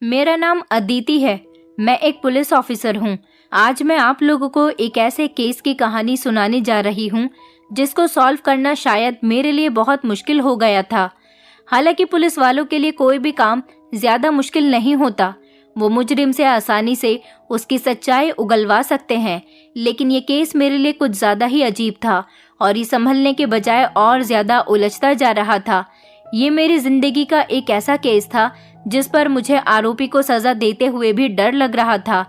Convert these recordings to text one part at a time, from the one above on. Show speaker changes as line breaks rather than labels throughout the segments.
मेरा नाम अदिति है। मैं एक पुलिस ऑफिसर हूँ। आज मैं आप लोगों को एक ऐसे केस की कहानी सुनाने जा रही हूँ जिसको सॉल्व करना शायद मेरे लिए बहुत मुश्किल हो गया था। हालांकि पुलिस वालों के लिए कोई भी काम ज्यादा मुश्किल नहीं होता। वो मुजरिम से आसानी से उसकी सच्चाई उगलवा सकते हैं, लेकिन ये केस मेरे लिए कुछ ज्यादा ही अजीब था और ये संभलने के बजाय और ज्यादा उलझता जा रहा था। ये मेरी जिंदगी का एक ऐसा केस था जिस पर मुझे आरोपी को सजा देते हुए भी डर लग रहा था।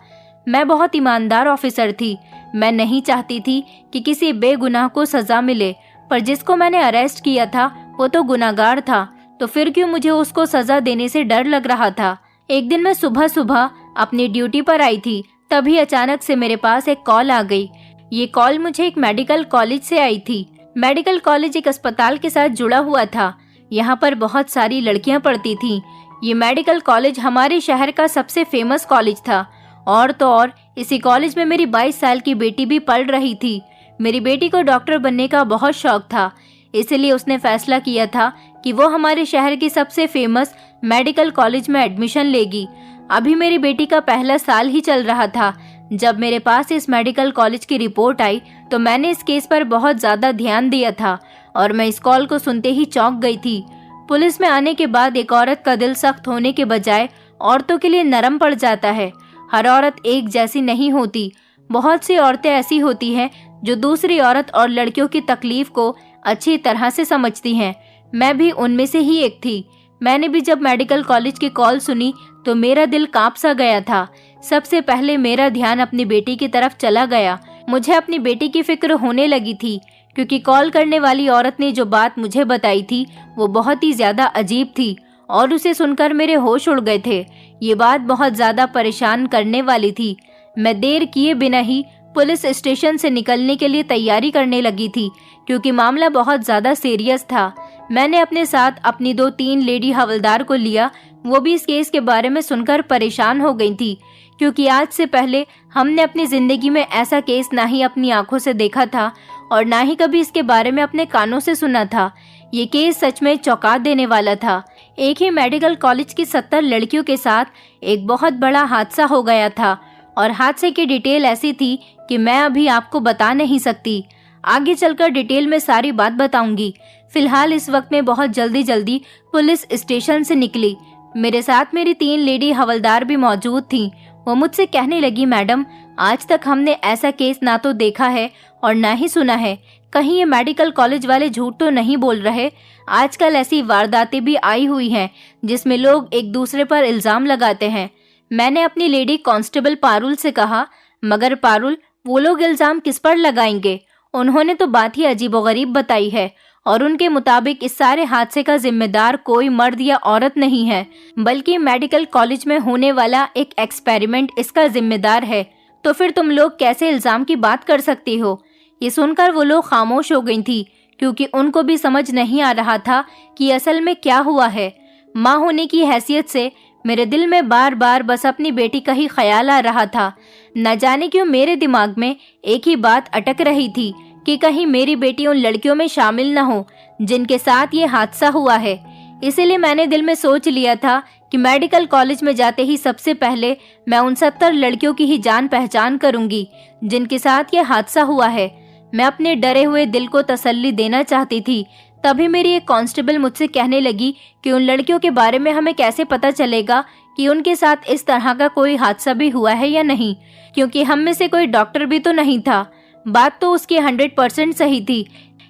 मैं बहुत ईमानदार ऑफिसर थी। मैं नहीं चाहती थी कि किसी बेगुनाह को सजा मिले, पर जिसको मैंने अरेस्ट किया था वो तो गुनाहगार था, तो फिर क्यों मुझे उसको सजा देने से डर लग रहा था। एक दिन मैं सुबह सुबह अपनी ड्यूटी पर आई थी, तभी अचानक से मेरे पास एक कॉल आ गई। ये कॉल मुझे एक मेडिकल कॉलेज से आई थी। मेडिकल कॉलेज एक अस्पताल के साथ जुड़ा हुआ था। यहाँ पर बहुत सारी लड़कियाँ पढ़ती थीं। ये मेडिकल कॉलेज हमारे शहर का सबसे फेमस कॉलेज था। और तो और इसी कॉलेज में मेरी 22 साल की बेटी भी पढ़ रही थी। मेरी बेटी को डॉक्टर बनने का बहुत शौक था, इसलिए उसने फैसला किया था कि वो हमारे शहर की सबसे फेमस मेडिकल कॉलेज में एडमिशन लेगी। अभी मेरी बेटी का पहला साल ही चल रहा था। जब मेरे पास इस मेडिकल कॉलेज की रिपोर्ट आई तो मैंने इस केस पर बहुत ज्यादा ध्यान दिया था और मैं इस कॉल को सुनते ही चौंक गई थी। पुलिस में आने के बाद एक औरत का दिल सख्त होने के बजाय औरतों के लिए नरम पड़ जाता है। हर औरत एक जैसी नहीं होती। बहुत सी औरतें ऐसी होती हैं जो दूसरी औरत और लड़कियों की तकलीफ को अच्छी तरह से समझती हैं। मैं भी उनमें से ही एक थी। मैंने भी जब मेडिकल कॉलेज की कॉल सुनी तो मेरा दिल कांप सा गया था। सबसे पहले मेरा ध्यान अपनी बेटी की तरफ चला गया। मुझे अपनी बेटी की फिक्र होने लगी थी, क्योंकि कॉल करने वाली औरत ने जो बात मुझे बताई थी वो बहुत ही ज्यादा अजीब थी और उसे सुनकर मेरे होश उड़ गए थे। ये बात बहुत ज्यादा परेशान करने वाली थी। मैं देर किए बिना ही पुलिस स्टेशन से निकलने के लिए तैयारी करने लगी थी, क्योंकि मामला बहुत ज्यादा सीरियस था। मैंने अपने साथ अपनी 2-3 लेडी हवलदार को लिया। वो भी इस केस के बारे में सुनकर परेशान हो गई थी, क्योंकि आज से पहले हमने अपनी जिंदगी में ऐसा केस ना ही अपनी आंखों से देखा था और ना ही कभी इसके बारे में अपने कानों से सुना था। ये केस सच में चौंका देने वाला था। एक ही मेडिकल कॉलेज की 70 लड़कियों के साथ एक बहुत बड़ा हादसा हो गया था और हादसे की डिटेल ऐसी थी कि मैं अभी आपको बता नहीं सकती। आगे चलकर डिटेल में सारी बात बताऊंगी। फिलहाल इस वक्त में बहुत जल्दी पुलिस स्टेशन से निकली। मेरे साथ मेरी 3 लेडी हवलदार भी मौजूद थीं। वो मुझसे कहने लगी, मैडम, आज तक हमने ऐसा केस ना तो देखा है और ना ही सुना है। कहीं ये मेडिकल कॉलेज वाले झूठ तो नहीं बोल रहे। आजकल ऐसी वारदातें भी आई हुई हैं जिसमें लोग एक दूसरे पर इल्जाम लगाते हैं। मैंने अपनी लेडी कांस्टेबल पारुल से कहा, मगर पारुल, वो लोग इल्जाम किस पर लगाएंगे? उन्होंने तो बात ही अजीबोगरीब बताई है और उनके मुताबिक इस सारे हादसे का जिम्मेदार कोई मर्द या औरत नहीं है, बल्कि मेडिकल कॉलेज में होने वाला एक एक्सपेरिमेंट इसका जिम्मेदार है। तो फिर तुम लोग कैसे इल्जाम की बात कर सकती हो? ये सुनकर वो लोग खामोश हो गई थी, क्योंकि उनको भी समझ नहीं आ रहा था कि असल में क्या हुआ है। माँ होने की हैसियत से मेरे दिल में बार बार बस अपनी बेटी का ही ख्याल आ रहा था। न जाने क्यों मेरे दिमाग में एक ही बात अटक रही थी कि कहीं मेरी बेटी उन लड़कियों में शामिल न हो जिनके साथ ये हादसा हुआ है। इसीलिए मैंने दिल में सोच लिया था कि मेडिकल कॉलेज में जाते ही सबसे पहले मैं उन 70 लड़कियों की ही जान पहचान करूंगी जिनके साथ ये हादसा हुआ है। मैं अपने डरे हुए दिल को तसल्ली देना चाहती थी। तभी मेरी एक कांस्टेबल मुझसे कहने लगी कि उन लड़कियों के बारे में हमें कैसे पता चलेगा कि उनके साथ इस तरह का कोई हादसा भी हुआ है या नहीं, क्योंकि हम में से कोई डॉक्टर भी तो नहीं था। बात तो उसकी 100% सही थी,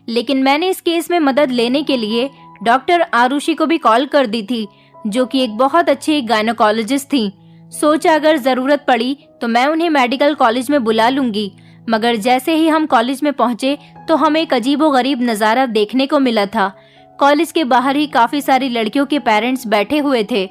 लेकिन मैंने इस केस में मदद लेने के लिए डॉक्टर आरुषि को भी कॉल कर दी थी, जो कि एक बहुत अच्छी गायनोकोलॉजिस्ट थी। सोचा अगर जरूरत पड़ी तो मैं उन्हें मेडिकल कॉलेज में बुला लूंगी। मगर जैसे ही हम कॉलेज में पहुंचे तो हमें एक अजीबोगरीब नज़ारा देखने को मिला था। कॉलेज के बाहर ही काफी सारी लड़कियों के पेरेंट्स बैठे हुए थे।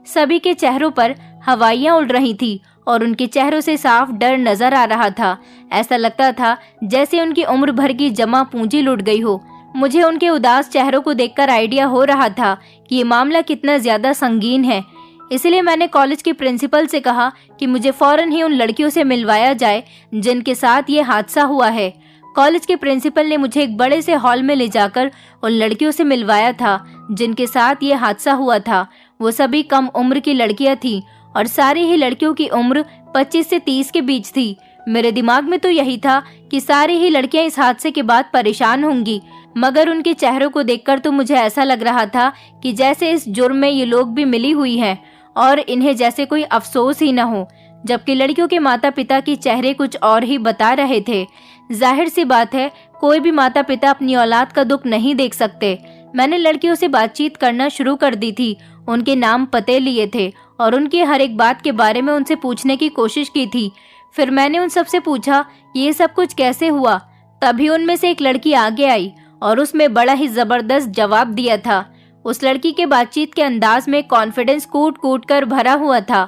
सभी के चेहरों पर हवाइयां उड़ रही थी और उनके चेहरों से साफ डर नजर आ रहा था। ऐसा लगता था जैसे उनकी उम्र भर की जमा पूंजी लुट गई हो। मुझे उनके उदास चेहरों को देखकर आइडिया हो रहा था कि ये मामला कितना ज्यादा संगीन है। इसलिए मैंने कॉलेज के प्रिंसिपल से कहा कि मुझे फौरन ही उन लड़कियों से मिलवाया जाए जिनके साथ ये हादसा हुआ है। कॉलेज के प्रिंसिपल ने मुझे एक बड़े से हॉल में ले जाकर उन लड़कियों से मिलवाया था जिनके साथ ये हादसा हुआ था। वो सभी कम उम्र की लड़कियां थीं और सारी ही लड़कियों की उम्र 25 से 30 के बीच थी। मेरे दिमाग में तो यही था कि सारी ही लड़कियां इस हादसे के बाद परेशान होंगी, मगर उनके चेहरों को देखकर तो मुझे ऐसा लग रहा था कि जैसे इस जुर्म में ये लोग भी मिली हुई हैं और इन्हें जैसे कोई अफसोस ही न हो, जबकि लड़कियों के माता पिता के चेहरे कुछ और ही बता रहे थे। जाहिर सी बात है, कोई भी माता पिता अपनी औलाद का दुख नहीं देख सकते। मैंने लड़कियों से बातचीत करना शुरू कर दी थी, उनके नाम पते लिए थे और उनकी हर एक बात के बारे में उनसे पूछने की कोशिश की थी। फिर मैंने उन सबसे पूछा ये सब कुछ कैसे हुआ। तभी उनमें से एक लड़की आगे आई और उसमें बड़ा ही जबरदस्त जवाब दिया था। उस लड़की के बातचीत के अंदाज में कॉन्फिडेंस कूट कूट कर भरा हुआ था।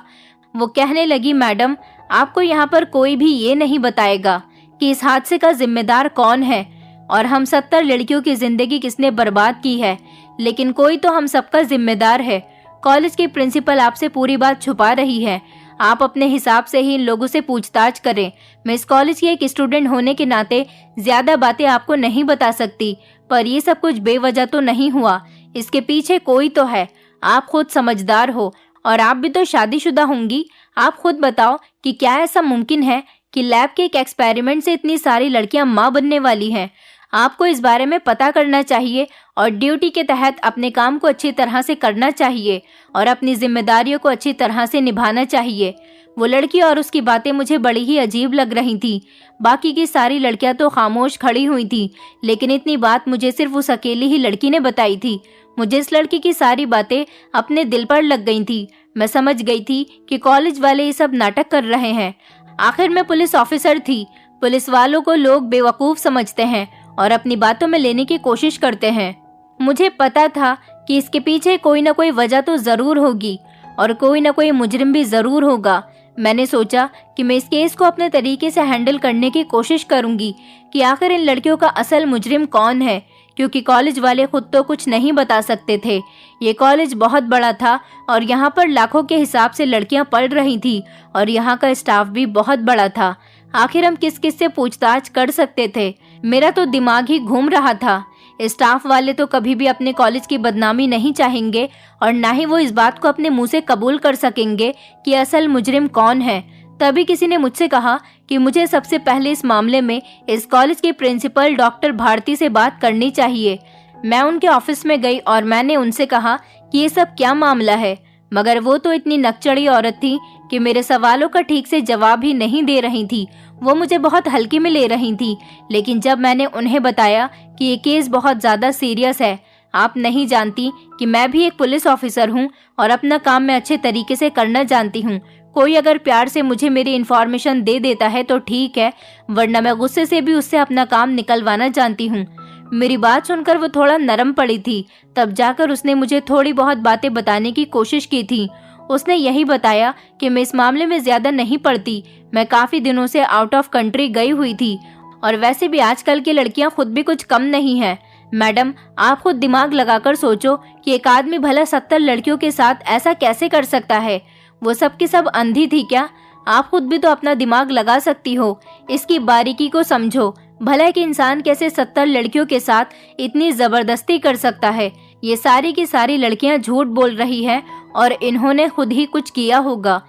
वो कहने लगी, मैडम, आपको यहाँ पर कोई भी ये नहीं बताएगा कि इस हादसे का जिम्मेदार कौन है और हम 70 लड़कियों की जिंदगी किसने बर्बाद की है, लेकिन कोई तो हम सबका जिम्मेदार है। कॉलेज की प्रिंसिपल आपसे पूरी बात छुपा रही है। आप अपने हिसाब से ही इन लोगों से पूछताछ करें। मैं इस कॉलेज की एक स्टूडेंट होने के नाते ज्यादा बातें आपको नहीं बता सकती, पर ये सब कुछ बेवजह तो नहीं हुआ। इसके पीछे कोई तो है। आप खुद समझदार हो और आप भी तो शादीशुदा होंगी। आप खुद बताओ कि क्या ऐसा मुमकिन है कि लैब के एक एक्सपेरिमेंट से इतनी सारी लड़कियां माँ बनने वाली हैं। आपको इस बारे में पता करना चाहिए और ड्यूटी के तहत अपने काम को अच्छी तरह से करना चाहिए और अपनी जिम्मेदारियों को अच्छी तरह से निभाना चाहिए। वो लड़की और उसकी बातें मुझे बड़ी ही अजीब लग रही थी। बाकी की सारी लड़कियां तो खामोश खड़ी हुई थी, लेकिन इतनी बात मुझे सिर्फ उस अकेली ही लड़की ने बताई थी। मुझे इस लड़की की सारी बातें अपने दिल पर लग गई थी। मैं समझ गई थी कि कॉलेज वाले ये सब नाटक कर रहे हैं। आखिर मैं पुलिस ऑफिसर थी। पुलिस वालों को लोग बेवकूफ समझते हैं और अपनी बातों में लेने की कोशिश करते हैं। मुझे पता था कि इसके पीछे कोई ना कोई वजह तो जरूर होगी और कोई ना कोई मुजरिम भी जरूर होगा। मैंने सोचा कि मैं इस केस को अपने तरीके से हैंडल करने की कोशिश करूंगी कि आखिर इन लड़कियों का असल मुजरिम कौन है, क्योंकि कॉलेज वाले खुद तो कुछ नहीं बता सकते थे। ये कॉलेज बहुत बड़ा था और यहाँ पर लाखों के हिसाब से लड़कियां पढ़ रही थी और यहाँ का स्टाफ भी बहुत बड़ा था। आखिर हम किस किस से पूछताछ कर सकते थे? मेरा तो दिमाग ही घूम रहा था। स्टाफ वाले तो कभी भी अपने कॉलेज की बदनामी नहीं चाहेंगे और ना ही वो इस बात को अपने मुंह से कबूल कर सकेंगे कि असल मुजरिम कौन है। तभी किसी ने मुझसे कहा कि मुझे सबसे पहले इस मामले में इस कॉलेज के प्रिंसिपल डॉक्टर भारती से बात करनी चाहिए। मैं उनके ऑफिस में गई और मैंने उनसे कहा कि ये सब क्या मामला है, मगर वो तो इतनी नकचड़ी औरत थी कि मेरे सवालों का ठीक से जवाब ही नहीं दे रही थी। वो मुझे बहुत हल्के में ले रही थी। लेकिन जब मैंने उन्हें बताया कि ये केस बहुत ज़्यादा सीरियस है, आप नहीं जानती कि मैं भी एक पुलिस ऑफिसर हूँ और अपना काम मैं अच्छे तरीके से करना जानती हूँ। कोई अगर प्यार से मुझे मेरी इन्फॉर्मेशन दे देता है तो ठीक है, वरना मैं गुस्से से भी उससे अपना काम निकलवाना जानती हूँ। मेरी बात सुनकर वो थोड़ा नरम पड़ी थी। तब जाकर उसने मुझे थोड़ी बहुत बातें बताने की कोशिश की थी। उसने यही बताया कि मैं इस मामले में ज्यादा नहीं पढ़ती। मैं काफी दिनों से आउट ऑफ कंट्री गई हुई थी और वैसे भी आजकल की लड़कियां खुद भी कुछ कम नहीं है। मैडम, आप खुद दिमाग लगाकर सोचो कि एक आदमी भला 70 लड़कियों के साथ ऐसा कैसे कर सकता है? वो सब की सब अंधी थी क्या? आप खुद भी तो अपना दिमाग लगा सकती हो। इसकी बारीकी को समझो। भला एक इंसान कैसे 70 लड़कियों के साथ इतनी जबरदस्ती कर सकता है? ये सारी की सारी लड़कियां झूठ बोल रही हैं और इन्होंने खुद ही कुछ किया होगा।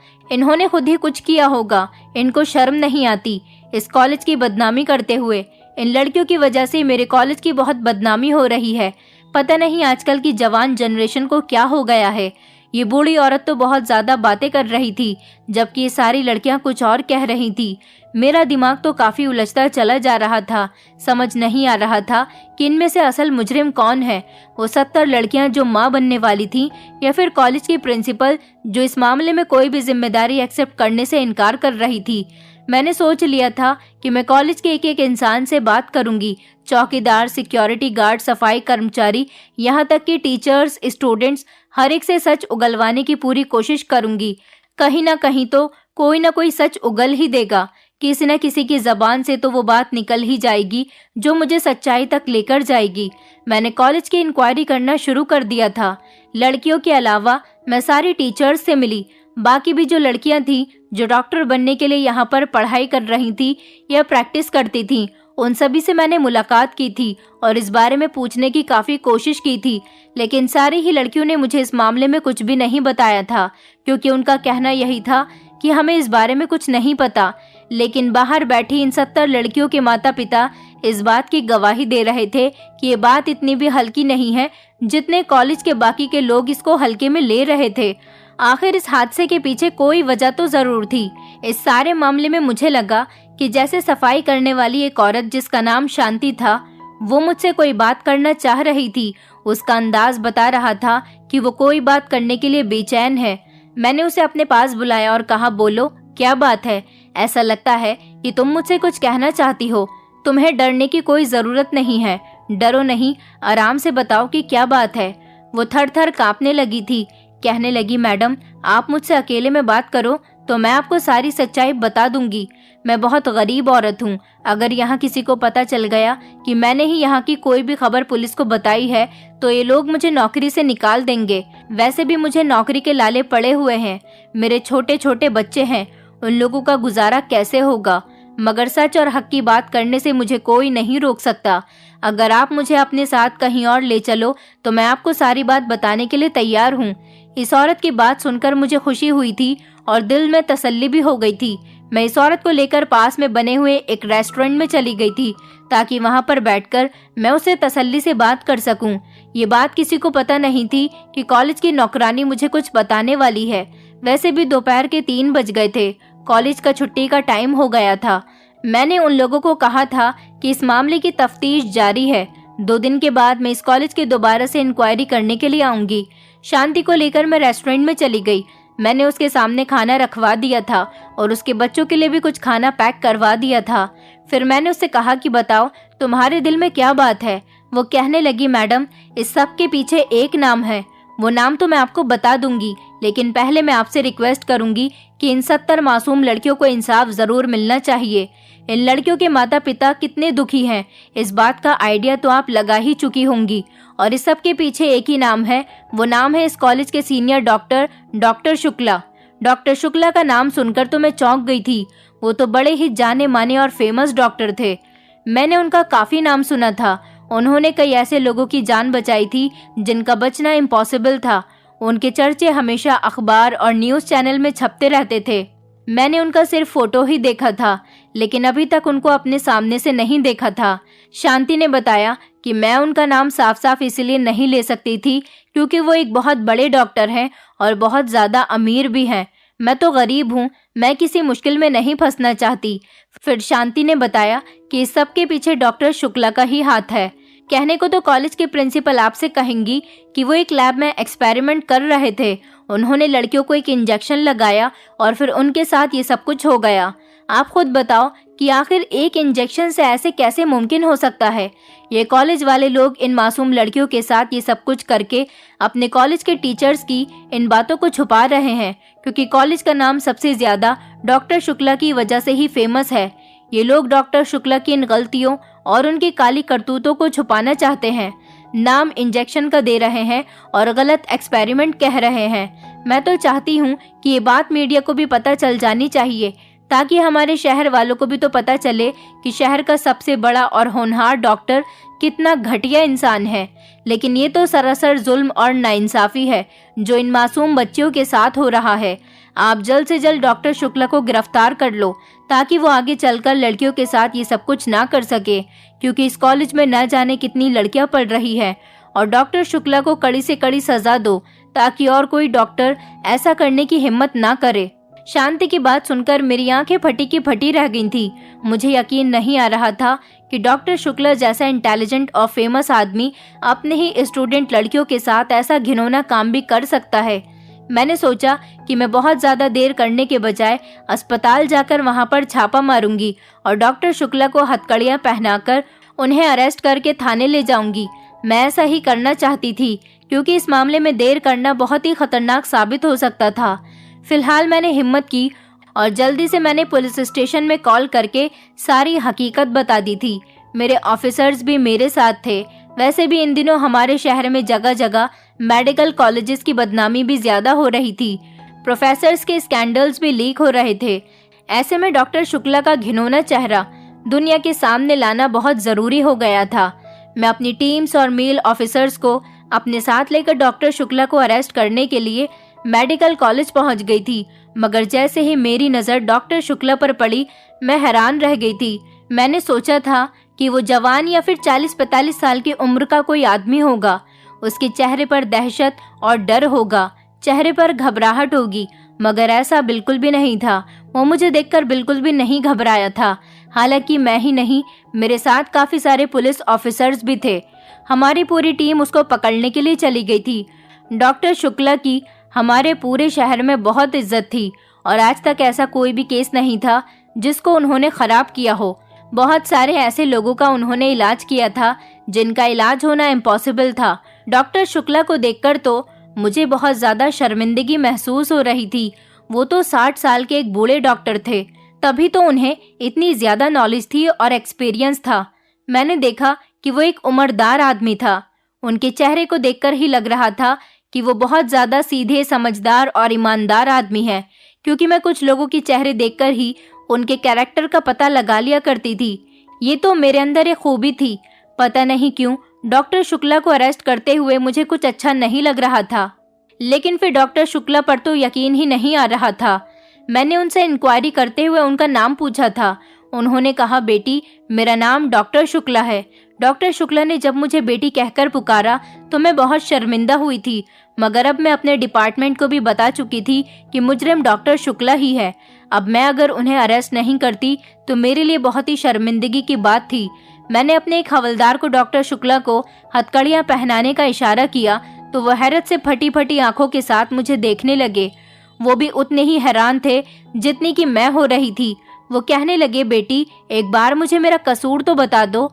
इनको शर्म नहीं आती इस कॉलेज की बदनामी करते हुए। इन लड़कियों की वजह से मेरे कॉलेज की बहुत बदनामी हो रही है। पता नहीं आजकल की जवान जनरेशन को क्या हो गया है। ये बूढ़ी औरत तो बहुत ज्यादा बातें कर रही थी, जबकि ये सारी लड़कियां कुछ और कह रही थी। मेरा दिमाग तो काफी उलझता चला जा रहा था। समझ नहीं आ रहा था कि इनमें से असल मुजरिम कौन है। वो 70 लड़कियां जो माँ बनने वाली थी, या फिर कॉलेज की प्रिंसिपल जो इस मामले में कोई भी जिम्मेदारी एक्सेप्ट करने से इनकार कर रही थी। मैंने सोच लिया था कि मैं कॉलेज के एक एक इंसान से बात करूंगी। चौकीदार, सिक्योरिटी गार्ड, सफाई कर्मचारी, यहाँ तक कि टीचर्स, स्टूडेंट्स, हर एक से सच उगलवाने की पूरी कोशिश करूंगी। कहीं ना कहीं तो कोई ना कोई सच उगल ही देगा। किसी न किसी की जबान से तो वो बात निकल ही जाएगी जो मुझे सच्चाई तक लेकर जाएगी। मैंने कॉलेज की इंक्वायरी करना शुरू कर दिया था। लड़कियों के अलावा मैं सारी टीचर्स से मिली। बाकी भी जो लड़कियां थी जो डॉक्टर बनने के लिए यहाँ पर पढ़ाई कर रही थी या प्रैक्टिस करती थी, उन सभी से मैंने मुलाकात की थी और इस बारे में पूछने की काफ़ी कोशिश की थी, लेकिन सारी ही लड़कियों ने मुझे इस मामले में कुछ भी नहीं बताया था, क्योंकि उनका कहना यही था कि हमें इस बारे में कुछ नहीं पता। लेकिन बाहर बैठी इन 70 लड़कियों के माता पिता इस बात की गवाही दे रहे थे कि ये बात इतनी भी हल्की नहीं है जितने कॉलेज के बाकी के लोग इसको हल्के में ले रहे थे। आखिर इस हादसे के पीछे कोई वजह तो जरूर थी। इस सारे मामले में मुझे लगा कि जैसे सफाई करने वाली एक औरत जिसका नाम शांति था, वो मुझसे कोई बात करना चाह रही थी। उसका अंदाज बता रहा था कि वो कोई बात करने के लिए बेचैन है। मैंने उसे अपने पास बुलाया और कहा, बोलो क्या बात है? ऐसा लगता है कि तुम मुझसे कुछ कहना चाहती हो। तुम्हें डरने की कोई जरूरत नहीं है, डरो नहीं, आराम से बताओ कि क्या बात है। वो थर थर कांपने लगी थी। कहने लगी, मैडम आप मुझसे अकेले में बात करो तो मैं आपको सारी सच्चाई बता दूंगी। मैं बहुत गरीब औरत हूँ। अगर यहाँ किसी को पता चल गया कि मैंने ही यहाँ की कोई भी खबर पुलिस को बताई है तो ये लोग मुझे नौकरी से निकाल देंगे। वैसे भी मुझे नौकरी के लाले पड़े हुए हैं। मेरे छोटे छोटे बच्चे हैं, उन लोगों का गुजारा कैसे होगा? मगर सच और हक की बात करने से मुझे कोई नहीं रोक सकता। अगर आप मुझे अपने साथ कहीं और ले चलो तो मैं आपको सारी बात बताने के लिए तैयार हूँ। इस औरत की बात सुनकर मुझे खुशी हुई थी और दिल में तसल्ली भी हो गई थी। मैं इस औरत को लेकर पास में बने हुए एक रेस्टोरेंट में चली गई थी ताकि वहां पर बैठकर मैं उससे तसल्ली से बात कर सकूं। ये बात किसी को पता नहीं थी कि कॉलेज की नौकरानी मुझे कुछ बताने वाली है। वैसे भी दोपहर के 3 बज गए थे। कॉलेज का छुट्टी का टाइम हो गया था। मैंने उन लोगों को कहा था कि इस मामले की तफ्तीश जारी है। 2 दिन के बाद मैं इस कॉलेज की दोबारा से इंक्वायरी करने के लिए आऊंगी। शांति को लेकर मैं रेस्टोरेंट में चली गई। मैंने उसके सामने खाना रखवा दिया था और उसके बच्चों के लिए भी कुछ खाना पैक करवा दिया था। फिर मैंने उससे कहा कि बताओ तुम्हारे दिल में क्या बात है। वो कहने लगी, मैडम इस सब के पीछे एक नाम है। वो नाम तो मैं आपको बता दूंगी, लेकिन पहले मैं आपसे रिक्वेस्ट करूंगी कि इन 70 मासूम लड़कियों को इंसाफ जरूर मिलना चाहिए। इन लड़कियों के माता पिता कितने दुखी हैं, इस बात का आइडिया तो आप लगा ही चुकी होंगी। और इस सब के पीछे एक ही नाम है। वो नाम है इस कॉलेज के senior doctor Shukla. Doctor Shukla का नाम सुनकर तो मैं चौंक गई थी। वो तो बड़े ही जाने माने और फेमस डॉक्टर थे। मैंने उनका काफी नाम सुना था। उन्होंने कई ऐसे लोगों की जान बचाई थी जिनका बचना इम्पॉसिबल था। उनके चर्चे हमेशा अखबार और न्यूज़ चैनल में छपते रहते थे। मैंने उनका सिर्फ फोटो ही देखा था, लेकिन अभी तक उनको अपने सामने से नहीं देखा था। शांति ने बताया कि मैं उनका नाम साफ साफ इसलिए नहीं ले सकती थी क्योंकि वो एक बहुत बड़े डॉक्टर हैं और बहुत ज़्यादा अमीर भी हैं। मैं तो गरीब हूँ, मैं किसी मुश्किल में नहीं फंसना चाहती। फिर शांति ने बताया कि इस सब के पीछे डॉक्टर शुक्ला का ही हाथ है। कहने को तो कॉलेज के प्रिंसिपल आपसे कहेंगी कि वो एक लैब में एक्सपेरिमेंट कर रहे थे। उन्होंने लड़कियों को एक इंजेक्शन लगाया और फिर उनके साथ ये सब कुछ हो गया। आप खुद बताओ कि आखिर एक इंजेक्शन से ऐसे कैसे मुमकिन हो सकता है। ये कॉलेज वाले लोग इन मासूम लड़कियों के साथ ये सब कुछ करके अपने कॉलेज के टीचर्स की इन बातों को छुपा रहे हैं, क्योंकि कॉलेज का नाम सबसे ज्यादा डॉक्टर शुक्ला की वजह से ही फेमस है। ये लोग डॉक्टर शुक्ला की इन गलतियों और उनकी काली करतूतों को छुपाना चाहते हैं। नाम इंजेक्शन का दे रहे हैं और गलत एक्सपेरिमेंट कह रहे हैं। मैं तो चाहती हूँ कि ये बात मीडिया को भी पता चल जानी चाहिए, ताकि हमारे शहर वालों को भी तो पता चले कि शहर का सबसे बड़ा और होनहार डॉक्टर कितना घटिया इंसान है। लेकिन ये तो सरासर जुल्म और नाइंसाफी है जो इन मासूम बच्चियों के साथ हो रहा है। आप जल्द से जल्द डॉक्टर शुक्ला को गिरफ्तार कर लो ताकि वो आगे चलकर लड़कियों के साथ ये सब कुछ ना कर सके, क्योंकि इस कॉलेज में न जाने कितनी लड़कियां पढ़ रही हैं। और डॉक्टर शुक्ला को कड़ी से कड़ी सजा दो ताकि और कोई डॉक्टर ऐसा करने की हिम्मत ना करे। शांति की बात सुनकर मेरी आंखें फटी की फटी रह गई थी। मुझे यकीन नहीं आ रहा था कि डॉक्टर शुक्ला जैसा इंटेलिजेंट और फेमस आदमी अपने ही स्टूडेंट लड़कियों के साथ ऐसा घिनौना काम भी कर सकता है। मैंने सोचा कि मैं बहुत ज़्यादा देर करने के बजाय अस्पताल जाकर वहां पर छापा मारूंगी और डॉक्टर शुक्ला को हथकड़ियां पहनाकर उन्हें अरेस्ट करके थाने ले जाऊंगी। मैं ऐसा ही करना चाहती थी क्योंकि इस मामले में देर करना बहुत ही खतरनाक साबित हो सकता था। फिलहाल मैंने हिम्मत की और जल्दी से मैंने पुलिस स्टेशन में कॉल करके सारी हकीकत बता दी थी। मेरे ऑफिसर्स भी मेरे साथ थे। वैसे भी इन दिनों हमारे शहर में जगह जगह मेडिकल कॉलेजेस की बदनामी भी ज्यादा हो रही थी। प्रोफेसर्स के स्कैंडल्स भी लीक हो रहे थे। ऐसे में डॉक्टर शुक्ला का घिनौना चेहरा दुनिया के सामने लाना बहुत ज़रूरी हो गया था। मैं अपनी टीम्स और मेल ऑफिसर्स को अपने साथ लेकर डॉक्टर शुक्ला को अरेस्ट करने के लिए मेडिकल कॉलेज पहुंच गई थी, मगर जैसे ही मेरी नज़र डॉक्टर शुक्ला पर पड़ी, मैं हैरान रह गई थी। मैंने सोचा था कि वो जवान या फिर 40-45 साल की उम्र का कोई आदमी होगा। उसके चेहरे पर दहशत और डर होगा, चेहरे पर घबराहट होगी, मगर ऐसा बिल्कुल भी नहीं था। वो मुझे देखकर बिल्कुल भी नहीं घबराया था। हालांकि मैं ही नहीं, मेरे साथ काफ़ी सारे पुलिस ऑफिसर्स भी थे। हमारी पूरी टीम उसको पकड़ने के लिए चली गई थी। डॉक्टर शुक्ला की हमारे पूरे शहर में बहुत इज्जत थी और आज तक ऐसा कोई भी केस नहीं था जिसको उन्होंने ख़राब किया हो। बहुत सारे ऐसे लोगों का उन्होंने इलाज किया था जिनका इलाज होना इम्पॉसिबल था। डॉक्टर शुक्ला को देखकर तो मुझे बहुत ज़्यादा शर्मिंदगी महसूस हो रही थी। वो तो 60 साल के एक बूढ़े डॉक्टर थे, तभी तो उन्हें इतनी ज़्यादा नॉलेज थी और एक्सपीरियंस था। मैंने देखा कि वो एक उम्रदार आदमी था। उनके चेहरे को देखकर ही लग रहा था कि वो बहुत ज़्यादा सीधे, समझदार और ईमानदार आदमी है, क्योंकि मैं कुछ लोगों के चेहरे देखकर ही उनके कैरेक्टर का पता लगा लिया करती थी। ये तो मेरे अंदर एक खूबी थी। पता नहीं क्यों डॉक्टर शुक्ला को अरेस्ट करते हुए मुझे कुछ अच्छा नहीं लग रहा था, लेकिन फिर डॉक्टर शुक्ला पर तो यकीन ही नहीं आ रहा था। मैंने उनसे इंक्वायरी करते हुए उनका नाम पूछा था। उन्होंने कहा, बेटी, मेरा नाम डॉक्टर शुक्ला है। डॉक्टर शुक्ला ने जब मुझे बेटी कहकर पुकारा तो मैं बहुत शर्मिंदा हुई थी, मगर अब मैं अपने डिपार्टमेंट को भी बता चुकी थी कि मुजरिम डॉक्टर शुक्ला ही है। अब मैं अगर उन्हें अरेस्ट नहीं करती तो मेरे लिए बहुत ही शर्मिंदगी की बात थी। मैंने अपने एक हवलदार को डॉक्टर शुक्ला को हथकड़ियाँ पहनाने का इशारा किया तो वह हैरत से फटी फटी आंखों के साथ मुझे देखने लगे। वो भी उतने ही हैरान थे जितनी कि मैं हो रही थी। वो कहने लगे, बेटी, एक बार मुझे मेरा कसूर तो बता दो।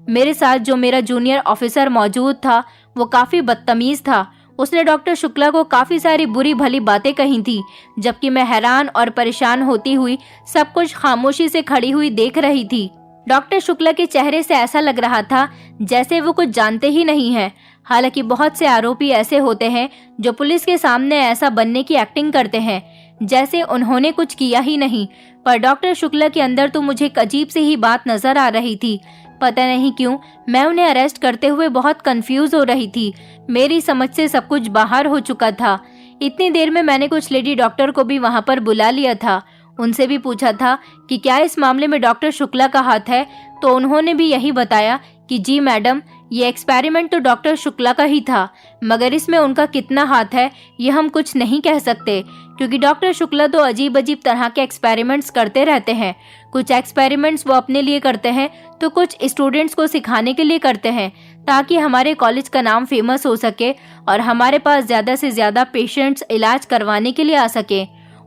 मेरे साथ जो मेरा जूनियर ऑफिसर मौजूद था वो काफ़ी बदतमीज़ था। उसने डॉक्टर शुक्ला को काफ़ी सारी बुरी भली बातें कही थी, जबकि मैं हैरान और परेशान होती हुई सब कुछ खामोशी से खड़ी हुई देख रही थी। डॉक्टर शुक्ला के चेहरे से ऐसा लग रहा था जैसे वो कुछ जानते ही नहीं हैं। हालांकि बहुत से आरोपी ऐसे होते हैं जो पुलिस के सामने ऐसा बनने की एक्टिंग करते हैं जैसे उन्होंने कुछ किया ही नहीं, पर डॉक्टर शुक्ला के अंदर तो मुझे एक अजीब सी ही बात नजर आ रही थी। पता नहीं क्यों मैं उन्हें अरेस्ट करते हुए बहुत कंफ्यूज हो रही थी। मेरी समझ से सब कुछ बाहर हो चुका था। इतनी देर में मैंने कुछ लेडी डॉक्टर को भी वहां पर बुला लिया था। उनसे भी पूछा था कि क्या इस मामले में डॉक्टर शुक्ला का हाथ है, तो उन्होंने भी यही बताया कि जी मैडम, ये एक्सपेरिमेंट तो डॉक्टर शुक्ला का ही था, मगर इसमें उनका कितना हाथ है ये हम कुछ नहीं कह सकते, क्योंकि डॉक्टर शुक्ला तो अजीब अजीब तरह के एक्सपेरिमेंट्स करते रहते हैं। कुछ एक्सपेरिमेंट्स वो अपने लिए करते हैं तो कुछ स्टूडेंट्स को सिखाने के लिए करते हैं, ताकि हमारे कॉलेज का नाम फेमस हो सके और हमारे पास ज़्यादा से ज़्यादा पेशेंट्स इलाज करवाने के लिए आ सके।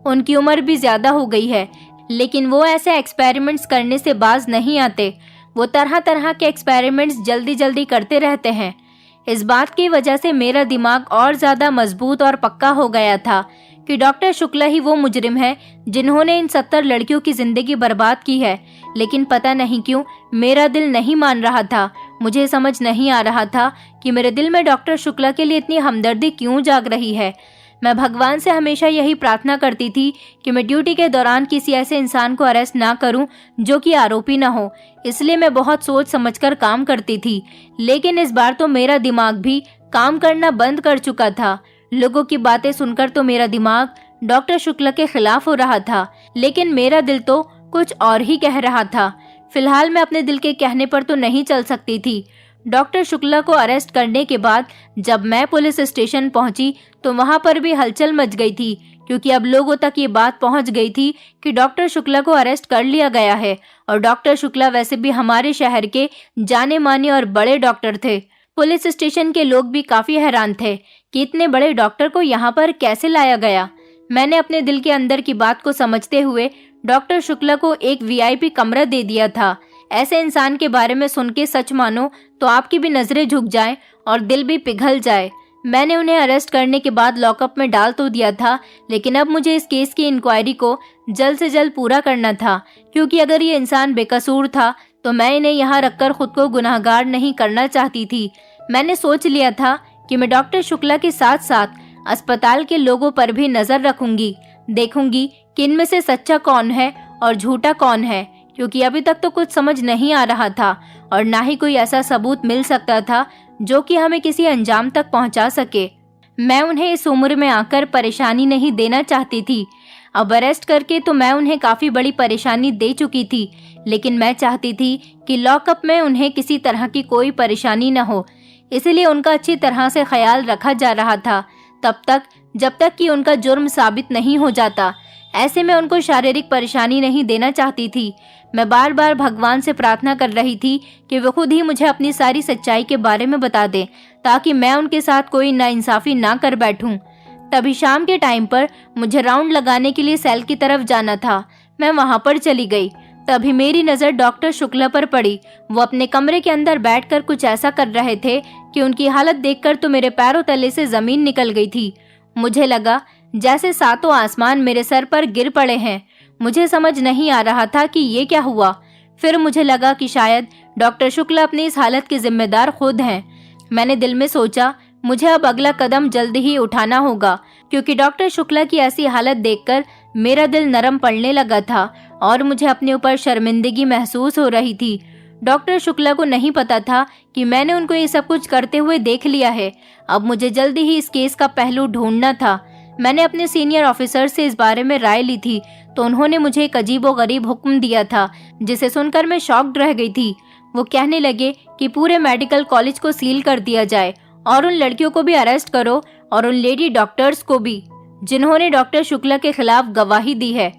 उनकी उम्र भी ज़्यादा हो गई है, लेकिन वो ऐसे एक्सपेरिमेंट्स करने से बाज नहीं आते। वो तरह तरह के एक्सपेरिमेंट्स जल्दी जल्दी करते रहते हैं। इस बात की वजह से मेरा दिमाग और ज़्यादा मजबूत और पक्का हो गया था कि डॉक्टर शुक्ला ही वो मुजरिम है जिन्होंने इन 70 लड़कियों की ज़िंदगी बर्बाद की है। लेकिन पता नहीं क्यों मेरा दिल नहीं मान रहा था। मुझे समझ नहीं आ रहा था कि मेरे दिल में डॉक्टर शुक्ला के लिए इतनी हमदर्दी क्यों जाग रही है। मैं भगवान से हमेशा यही प्रार्थना करती थी कि मैं ड्यूटी के दौरान किसी ऐसे इंसान को अरेस्ट ना करूं जो कि आरोपी ना हो। इसलिए मैं बहुत सोच समझकर काम करती थी, लेकिन इस बार तो मेरा दिमाग भी काम करना बंद कर चुका था। लोगों की बातें सुनकर तो मेरा दिमाग डॉक्टर शुक्ला के खिलाफ हो रहा था, लेकिन मेरा दिल तो कुछ और ही कह रहा था। फिलहाल मैं अपने दिल के कहने पर तो नहीं चल सकती थी। डॉक्टर शुक्ला को अरेस्ट करने के बाद जब मैं पुलिस स्टेशन पहुंची तो वहां पर भी हलचल मच गई थी, क्योंकि अब लोगों तक ये बात पहुंच गई थी कि डॉक्टर शुक्ला को अरेस्ट कर लिया गया है। और डॉक्टर शुक्ला वैसे भी हमारे शहर के जाने माने और बड़े डॉक्टर थे। पुलिस स्टेशन के लोग भी काफ़ी हैरान थे कि इतने बड़े डॉक्टर को यहाँ पर कैसे लाया गया। मैंने अपने दिल के अंदर की बात को समझते हुए डॉक्टर शुक्ला को एक VIP कमरा दे दिया था। ऐसे इंसान के बारे में सुन के सच मानो तो आपकी भी नज़रें झुक जाएं और दिल भी पिघल जाए। मैंने उन्हें अरेस्ट करने के बाद लॉकअप में डाल तो दिया था, लेकिन अब मुझे इस केस की इंक्वायरी को जल्द से जल्द पूरा करना था, क्योंकि अगर ये इंसान बेकसूर था तो मैं इन्हें यहाँ रखकर खुद को गुनाहगार नहीं करना चाहती थी। मैंने सोच लिया था कि मैं डॉक्टर शुक्ला के साथ साथ अस्पताल के लोगों पर भी नज़र रखूंगी, देखूंगी कि इनमें से सच्चा कौन है और झूठा कौन है, क्योंकि अभी तक तो कुछ समझ नहीं आ रहा था और ना ही कोई ऐसा सबूत मिल सकता था जो कि हमें किसी अंजाम तक पहुंचा सके। मैं उन्हें इस उम्र में आकर परेशानी नहीं देना चाहती थी। अब अरेस्ट करके तो मैं उन्हें काफी बड़ी परेशानी दे चुकी थी, लेकिन मैं चाहती थी कि लॉकअप में उन्हें किसी तरह की कोई परेशानी न हो, इसलिए उनका अच्छी तरह से ख्याल रखा जा रहा था तब तक जब तक कि उनका जुर्म साबित नहीं हो जाता। ऐसे में उनको शारीरिक परेशानी नहीं देना चाहती थी। मैं बार बार भगवान से प्रार्थना कर रही थी कि वो खुद ही मुझे अपनी सारी सच्चाई के बारे में बता दें, ताकि मैं उनके साथ कोई नाइंसाफी ना कर बैठूं। तभी शाम के टाइम पर मुझे राउंड लगाने के लिए सेल की तरफ जाना था। मैं वहां पर चली गई। तभी मेरी नज़र डॉक्टर शुक्ला पर पड़ी। वो अपने कमरे के अंदर बैठकर कुछ ऐसा कर रहे थे कि उनकी हालत देखकर तो मेरे पैरों तले से जमीन निकल गई थी। मुझे लगा जैसे सातों आसमान मेरे सर पर गिर पड़े हैं। मुझे समझ नहीं आ रहा था कि ये क्या हुआ। फिर मुझे लगा कि शायद डॉक्टर शुक्ला अपनी इस हालत के जिम्मेदार खुद हैं। मैंने दिल में सोचा मुझे अब अगला कदम जल्दी ही उठाना होगा, क्योंकि डॉक्टर शुक्ला की ऐसी हालत देखकर मेरा दिल नरम पड़ने लगा था और मुझे अपने ऊपर शर्मिंदगी महसूस हो रही थी। डॉक्टर शुक्ला को नहीं पता था कि मैंने उनको ये सब कुछ करते हुए देख लिया है। अब मुझे जल्दी ही इस केस का पहलू ढूंढना था। मैंने अपने सीनियर ऑफिसर से इस बारे में राय ली थी, तो उन्होंने मुझे एक अजीबोगरीब हुक्म दिया था, जिसे सुनकर मैं शॉक्ड रह गई थी। वो कहने लगे कि पूरे मेडिकल कॉलेज को सील कर दिया जाए और उन लड़कियों को भी अरेस्ट करो और उन लेडी डॉक्टर्स को भी जिन्होंने डॉक्टर शुक्ला के खिलाफ गवाही दी है।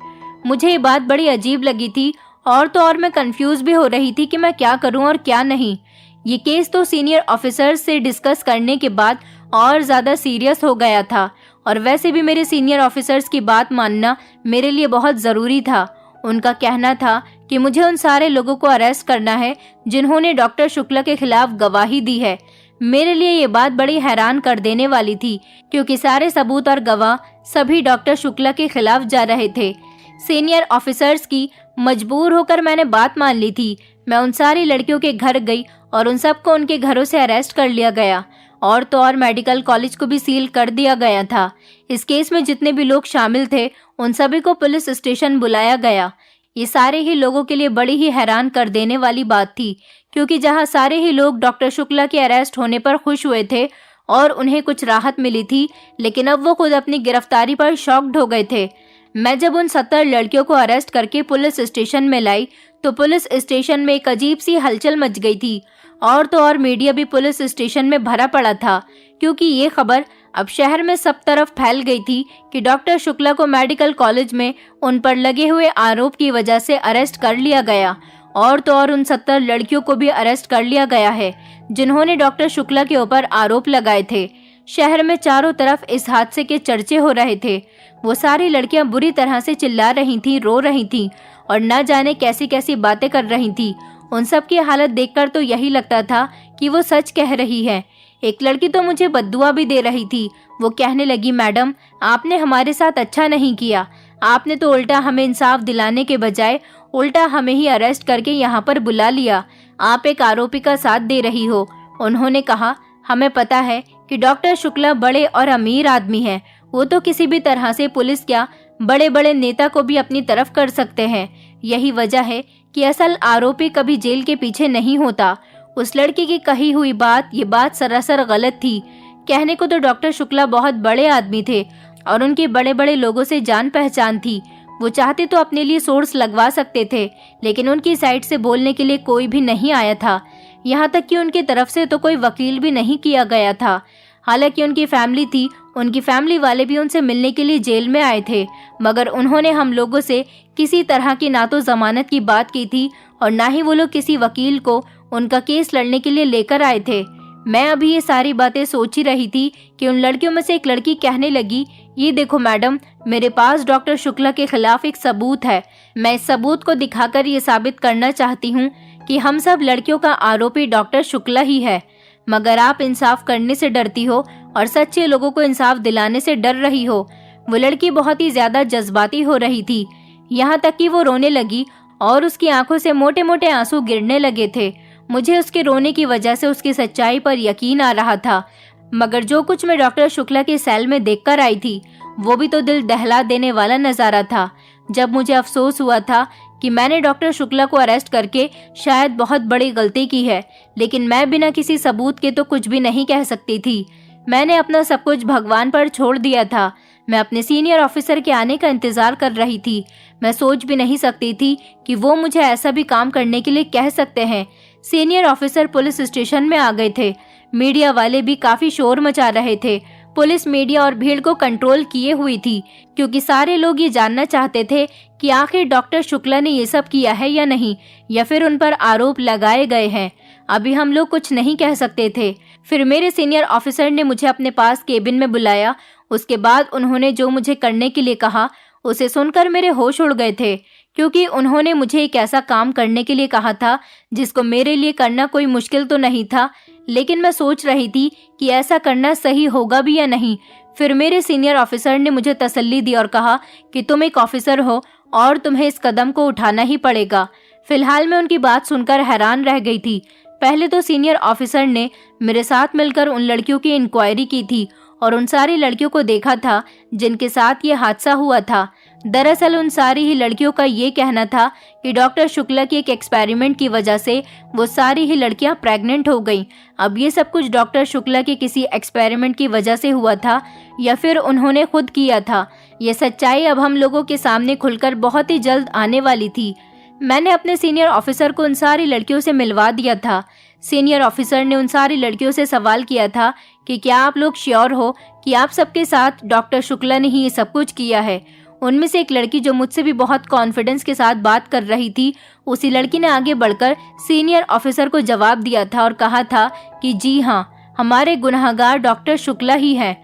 मुझे ये बात बड़ी अजीब लगी थी और तो और मैं कंफ्यूज भी हो रही थी कि मैं क्या करूं और क्या नहीं। ये केस तो सीनियर ऑफिसर्स से डिस्कस करने के बाद और ज़्यादा सीरियस हो गया था, और वैसे भी मेरे सीनियर ऑफिसर्स की बात मानना मेरे लिए बहुत ज़रूरी था। उनका कहना था कि मुझे उन सारे लोगों को अरेस्ट करना है जिन्होंने डॉक्टर शुक्ला के खिलाफ गवाही दी है। मेरे लिए ये बात बड़ी हैरान कर देने वाली थी, क्योंकि सारे सबूत और गवाह सभी डॉक्टर शुक्ला के खिलाफ जा रहे थे। सीनियर ऑफिसर्स की मजबूर होकर मैंने बात मान ली थी। मैं उन सारी लड़कियों के घर गई और उन सबको उनके घरों से अरेस्ट कर लिया गया, और तो और मेडिकल कॉलेज को भी सील कर दिया गया था। इस केस में जितने भी लोग शामिल थे उन सभी को पुलिस स्टेशन बुलाया गया। ये सारे ही लोगों के लिए बड़ी ही हैरान कर देने वाली बात थी, क्योंकि जहां सारे ही लोग डॉक्टर शुक्ला के अरेस्ट होने पर खुश हुए थे और उन्हें कुछ राहत मिली थी, लेकिन अब वो खुद अपनी गिरफ्तारी पर शॉक्ड हो गए थे। मैं जब उन 70 लड़कियों को अरेस्ट करके पुलिस स्टेशन में लाई तो पुलिस स्टेशन में एक अजीब सी हलचल मच गई थी, और तो और मीडिया भी पुलिस स्टेशन में भरा पड़ा था, क्योंकि ये खबर अब शहर में सब तरफ फैल गई थी कि डॉक्टर शुक्ला को मेडिकल कॉलेज में उन पर लगे हुए आरोप की वजह से अरेस्ट कर लिया गया, और तो और उन 70 लड़कियों को भी अरेस्ट कर लिया गया है जिन्होंने डॉक्टर शुक्ला के ऊपर आरोप लगाए थे। शहर में चारों तरफ इस हादसे के चर्चे हो रहे थे। वो सारी लड़कियां बुरी तरह से चिल्ला रही थीं, रो रही थीं और न जाने कैसी कैसी बातें कर रही थीं। उन सब की हालत देखकर तो यही लगता था कि वो सच कह रही है। एक लड़की तो मुझे बद्दुआ भी दे रही थी। वो कहने लगी, मैडम आपने हमारे साथ अच्छा नहीं किया, आपने तो उल्टा हमें इंसाफ दिलाने के बजाय उल्टा हमें ही अरेस्ट करके यहाँ पर बुला लिया। आप एक आरोपी का साथ दे रही हो। उन्होंने कहा, हमें पता है कि डॉक्टर शुक्ला बड़े और अमीर आदमी हैं। वो तो किसी भी तरह से पुलिस क्या बड़े बड़े नेता को भी अपनी तरफ कर सकते हैं। यही वजह है कि असल आरोपी कभी जेल के पीछे नहीं होता। उस लड़की की कही हुई ये बात सरासर गलत थी। कहने को तो डॉक्टर शुक्ला बहुत बड़े आदमी थे और उनकी बड़े बड़े लोगों से जान पहचान थी। वो चाहते तो अपने लिए सोर्स लगवा सकते थे, लेकिन उनकी साइड से बोलने के लिए कोई भी नहीं आया था। यहाँ तक कि उनकी तरफ से तो कोई वकील भी नहीं किया गया था। हालांकि उनकी फैमिली थी, उनकी फैमिली वाले भी उनसे मिलने के लिए जेल में आए थे, मगर उन्होंने हम लोगों से किसी तरह की ना तो जमानत की बात की थी और ना ही वो लोग किसी वकील को उनका केस लड़ने के लिए लेकर आए थे। मैं अभी ये सारी बातें सोच ही रही थी कि उन लड़कियों में से एक लड़की कहने लगी, ये देखो मैडम, मेरे पास डॉक्टर शुक्ला के खिलाफ एक सबूत है। मैं इस सबूत को दिखाकर ये साबित करना चाहती हूँ कि हम सब लड़कियों का आरोपी डॉक्टर शुक्ला ही है। मगर आप इंसाफ करने से डरती हो और सच्चे लोगों को इंसाफ दिलाने से डर रही हो। वो लड़की बहुत ही ज्यादा जज्बाती हो रही थी, यहाँ तक कि वो रोने लगी और उसकी आंखों से मोटे मोटे आंसू गिरने लगे थे। मुझे उसके रोने की वजह से उसकी सच्चाई पर यकीन आ रहा था, मगर जो कुछ मैं डॉक्टर शुक्ला के सेल में देखकर आई थी वो भी तो दिल दहला देने वाला नजारा था। जब मुझे अफसोस हुआ था कि मैंने डॉक्टर शुक्ला को अरेस्ट करके शायद बहुत बड़ी गलती की है, लेकिन मैं बिना किसी सबूत के तो कुछ भी नहीं कह सकती थी। मैंने अपना सब कुछ भगवान पर छोड़ दिया था। मैं अपने सीनियर ऑफिसर के आने का इंतजार कर रही थी। मैं सोच भी नहीं सकती थी कि वो मुझे ऐसा भी काम करने के लिए कह सकते हैं। सीनियर ऑफिसर पुलिस स्टेशन में आ गए थे। मीडिया वाले भी काफी शोर मचा रहे थे। पुलिस मीडिया और भीड़ को कंट्रोल किए हुई थी, क्योंकि सारे लोग ये जानना चाहते थे कि आखिर डॉक्टर शुक्ला ने ये सब किया है या नहीं, या फिर उन पर आरोप लगाए गए हैं। अभी हम लोग कुछ नहीं कह सकते थे। फिर मेरे सीनियर ऑफिसर ने मुझे अपने पास केबिन में बुलाया। उसके बाद उन्होंने जो मुझे करने के लिए कहा, उसे सुनकर मेरे होश उड़ गए थे, क्योंकि उन्होंने मुझे एक ऐसा काम करने के लिए कहा था जिसको मेरे लिए करना कोई मुश्किल तो नहीं था, लेकिन मैं सोच रही थी कि ऐसा करना सही होगा भी या नहीं। फिर मेरे सीनियर ऑफिसर ने मुझे तसल्ली दी और कहा कि तुम एक ऑफिसर हो और तुम्हें इस कदम को उठाना ही पड़ेगा। फिलहाल मैं उनकी बात सुनकर हैरान रह गई थी। पहले तो सीनियर ऑफिसर ने मेरे साथ मिलकर उन लड़कियों की इंक्वायरी की थी और उन सारी लड़कियों को देखा था जिनके साथ ये हादसा हुआ था। दरअसल उन सारी ही लड़कियों का ये कहना था कि डॉक्टर शुक्ला की एक एक्सपेरिमेंट की वजह से वो सारी ही लड़कियां प्रेग्नेंट हो गईं। अब ये सब कुछ डॉक्टर शुक्ला के किसी एक्सपेरिमेंट की वजह से हुआ था या फिर उन्होंने खुद किया था, ये सच्चाई अब हम लोगों के सामने खुलकर बहुत ही जल्द आने वाली थी। मैंने अपने सीनियर ऑफिसर को उन सारी लड़कियों से मिलवा दिया था। सीनियर ऑफिसर ने उन सारी लड़कियों से सवाल किया था कि क्या आप लोग श्योर हो कि आप सबके साथ डॉक्टर शुक्ला ने ही ये सब कुछ किया है। उनमें से एक लड़की जो मुझसे भी बहुत कॉन्फिडेंस के साथ बात कर रही थी, उसी लड़की ने आगे बढ़कर सीनियर ऑफिसर को जवाब दिया था और कहा था कि जी हाँ, हमारे गुनहगार डॉक्टर शुक्ला ही है।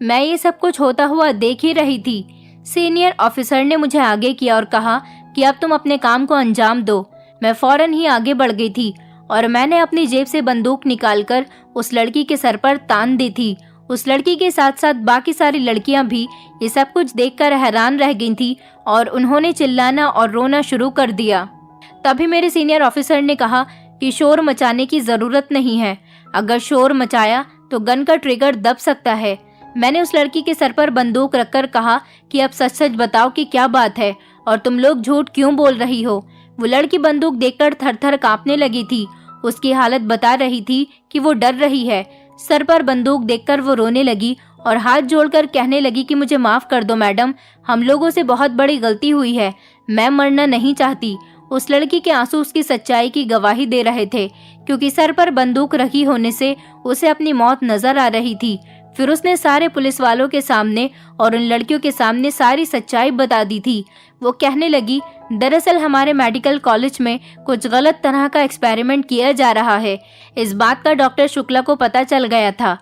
मैं ये सब कुछ होता हुआ देख ही रही थी। सीनियर ऑफिसर ने मुझे आगे किया और कहा कि अब तुम अपने काम को अंजाम दो। मैं फौरन ही आगे बढ़ गई थी और मैंने अपनी जेब से बंदूक निकालकर उस लड़की के सर पर तान दी थी। उस लड़की के साथ साथ बाकी सारी लड़कियां भी ये सब कुछ देखकर हैरान रह गई थी और उन्होंने चिल्लाना और रोना शुरू कर दिया। तभी मेरे सीनियर ऑफिसर ने कहा कि शोर मचाने की जरूरत नहीं है, अगर शोर मचाया तो गन का ट्रिगर दब सकता है। मैंने उस लड़की के सर पर बंदूक रखकर कहा कि अब सच सच बताओ कि क्या बात है और तुम लोग झूठ क्यों बोल रही हो। वो लड़की बंदूक देखकर थर-थर कांपने लगी थी। उसकी हालत बता रही थी कि वो डर रही है। सर पर बंदूक देखकर वो रोने लगी और हाथ जोड़कर कहने लगी कि मुझे माफ कर दो मैडम, हम लोगों से बहुत बड़ी गलती हुई है, मैं मरना नहीं चाहती। उस लड़की के आंसू उसकी सच्चाई की गवाही दे रहे थे, क्योंकि सर पर बंदूक रखी होने से उसे अपनी मौत नजर आ रही थी। फिर उसने सारे पुलिस वालों के सामने और उन लड़कियों के सामने सारी सच्चाई बता दी थी। वो कहने लगी, दरअसल हमारे मेडिकल कॉलेज में कुछ गलत तरह का एक्सपेरिमेंट किया जा रहा है। इस बात का डॉक्टर शुक्ला को पता चल गया था।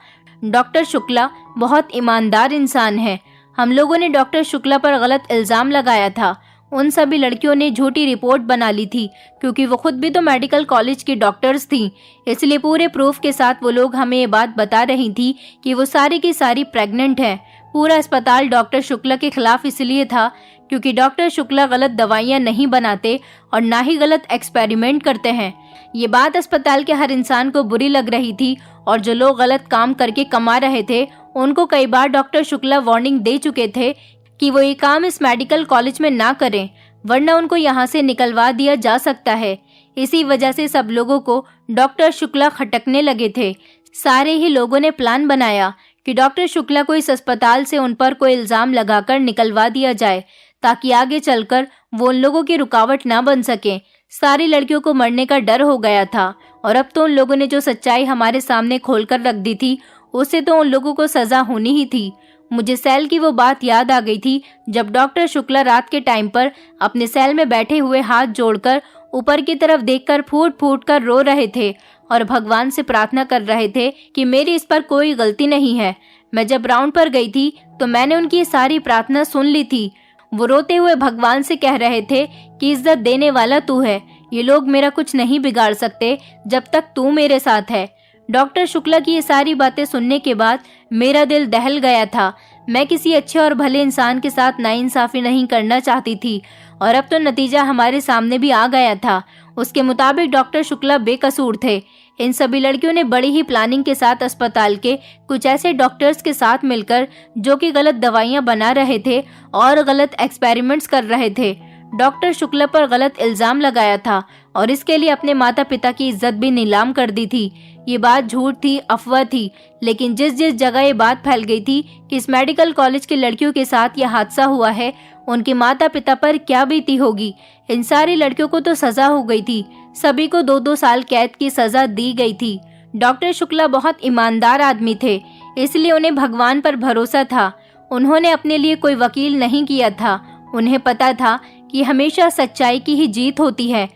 डॉक्टर शुक्ला बहुत ईमानदार इंसान है। हम लोगों ने डॉक्टर शुक्ला पर गलत इल्जाम लगाया था। उन सभी लड़कियों ने झूठी रिपोर्ट बना ली थी, क्योंकि वो खुद भी तो मेडिकल कॉलेज की डॉक्टर्स थीं। इसलिए पूरे प्रूफ के साथ वो लोग हमें ये बात बता रही थी कि वो सारी की सारी प्रेग्नेंट हैं। पूरा अस्पताल डॉक्टर शुक्ला के खिलाफ इसलिए था क्योंकि डॉक्टर शुक्ला गलत दवाइयां नहीं बनाते और ना ही गलत एक्सपेरिमेंट करते हैं। ये बात अस्पताल के हर इंसान को बुरी लग रही थी और जो लोग गलत काम करके कमा रहे थे उनको कई बार डॉक्टर शुक्ला वार्निंग दे चुके थे कि वो ये काम इस मेडिकल कॉलेज में ना करें, वरना उनको यहाँ से निकलवा दिया जा सकता है। इसी वजह से सब लोगों को डॉक्टर शुक्ला खटकने लगे थे। सारे ही लोगों ने प्लान बनाया कि डॉक्टर शुक्ला को इस अस्पताल से उन पर कोई इल्जाम लगाकर निकलवा दिया जाए, ताकि आगे चलकर वो उन लोगों की रुकावट ना बन सके। सारी लड़कियों को मरने का डर हो गया था और अब तो उन लोगों ने जो सच्चाई हमारे सामने खोलकर रख दी थी, उससे तो उन लोगों को सजा होनी ही थी। मुझे सेल की वो बात याद आ गई थी जब डॉक्टर शुक्ला रात के टाइम पर अपने सेल में बैठे हुए हाथ जोड़कर ऊपर की तरफ देखकर फूट फूट कर रो रहे थे और भगवान से प्रार्थना कर रहे थे कि मेरी इस पर कोई गलती नहीं है। मैं जब राउंड पर गई थी तो मैंने उनकी ये सारी प्रार्थना सुन ली थी। वो रोते हुए भगवान से कह रहे थे कि इज्जत देने वाला तू है, ये लोग मेरा कुछ नहीं बिगाड़ सकते जब तक तू मेरे साथ है। डॉक्टर शुक्ला की ये सारी बातें सुनने के बाद मेरा दिल दहल गया था। मैं किसी अच्छे और भले इंसान के साथ नाइंसाफी नहीं करना चाहती थी और अब तो नतीजा हमारे सामने भी आ गया था। उसके मुताबिक डॉक्टर शुक्ला बेकसूर थे। इन सभी लड़कियों ने बड़ी ही प्लानिंग के साथ अस्पताल के कुछ ऐसे डॉक्टर्स के साथ मिलकर, जो कि गलत दवाइयां बना रहे थे और गलत एक्सपेरिमेंट्स कर रहे थे, डॉक्टर शुक्ला पर गलत इल्जाम लगाया था और इसके लिए अपने माता पिता की इज्जत भी नीलाम कर दी थी। ये बात झूठ थी, अफवाह थी, लेकिन जिस जिस जगह ये बात फैल गई थी कि इस मेडिकल कॉलेज की लड़कियों के साथ यह हादसा हुआ है, उनके माता पिता पर क्या बीती होगी। इन सारी लड़कियों को तो सजा हो गई थी, सभी को 2-2 साल कैद की सजा दी गई थी। डॉक्टर शुक्ला बहुत ईमानदार आदमी थे, इसलिए उन्हें भगवान पर भरोसा था। उन्होंने अपने लिए कोई वकील नहीं किया था। उन्हें पता था कि हमेशा सच्चाई की ही जीत होती है।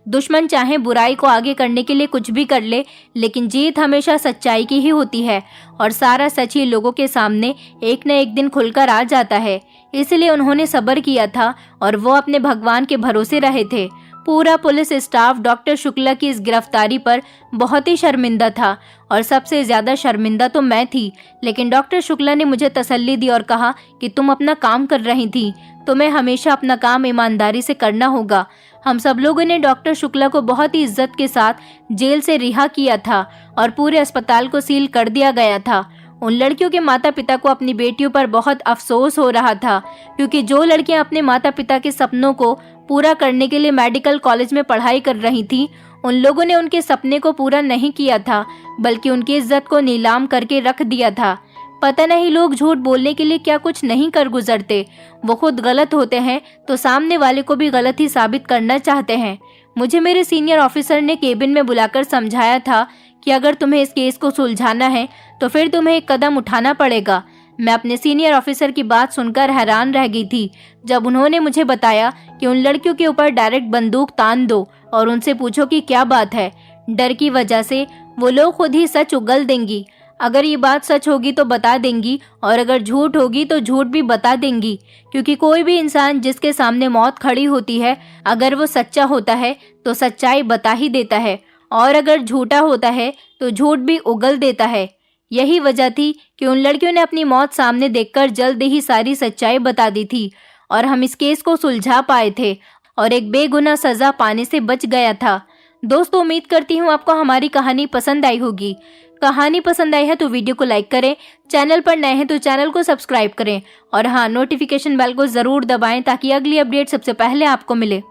दुश्मन चाहे बुराई को आगे करने के लिए कुछ भी कर ले, लेकिन जीत हमेशा सच्चाई की ही होती है और सारा सच ही लोगों के सामने एक न एक दिन खुलकर आ जाता है। इसलिए उन्होंने सब्र किया था और वो अपने भगवान के भरोसे रहे थे। पूरा पुलिस स्टाफ डॉक्टर शुक्ला की इस गिरफ्तारी पर बहुत ही शर्मिंदा था और सबसे ज्यादा शर्मिंदा तो मैं थी। लेकिन डॉक्टर शुक्ला ने मुझे तसल्ली दी और कहा कि तुम अपना काम कर रही थी, तुम्हें हमेशा अपना काम ईमानदारी से करना होगा। हम सब लोगों ने डॉक्टर शुक्ला को बहुत ही इज्जत के साथ जेल से रिहा किया था और पूरे अस्पताल को सील कर दिया गया था। उन लड़कियों के माता पिता को अपनी बेटियों पर बहुत अफसोस हो रहा था, क्योंकि जो लड़कियां अपने माता पिता के सपनों को पूरा करने के लिए मेडिकल कॉलेज में पढ़ाई कर रही थी, उन लोगों ने उनके सपने को पूरा नहीं किया था, बल्कि उनकी इज्जत को नीलाम करके रख दिया था। पता नहीं लोग झूठ बोलने के लिए क्या कुछ नहीं कर गुजरते। वो खुद गलत होते हैं तो सामने वाले को भी गलत ही साबित करना चाहते हैं। मुझे मेरे सीनियर ऑफिसर ने केबिन में बुलाकर समझाया था कि अगर तुम्हें इस केस को सुलझाना है तो फिर तुम्हें एक कदम उठाना पड़ेगा। मैं अपने सीनियर ऑफिसर की बात सुनकर हैरान रह गई थी जब उन्होंने मुझे बताया कि उन लड़कियों के ऊपर डायरेक्ट बंदूक तान दो और उनसे पूछो कि क्या बात है। डर की वजह से वो लोग खुद ही सच उगल देंगी। अगर ये बात सच होगी तो बता देंगी और अगर झूठ होगी तो झूठ भी बता देंगी, क्योंकि कोई भी इंसान जिसके सामने मौत खड़ी होती है, अगर वो सच्चा होता है तो सच्चाई बता ही देता है और अगर झूठा होता है तो झूठ भी उगल देता है। यही वजह थी कि उन लड़कियों ने अपनी मौत सामने देखकर जल्द ही सारी सच्चाई बता दी थी और हम इस केस को सुलझा पाए थे और एक बेगुनाह सजा पाने से बच गया था। दोस्तों, उम्मीद करती हूँ आपको हमारी कहानी पसंद आई होगी। कहानी पसंद आई है तो वीडियो को लाइक करें, चैनल पर नए हैं तो चैनल को सब्सक्राइब करें और हाँ, नोटिफिकेशन बेल को जरूर दबाएं ताकि अगली अपडेट सबसे पहले आपको मिले।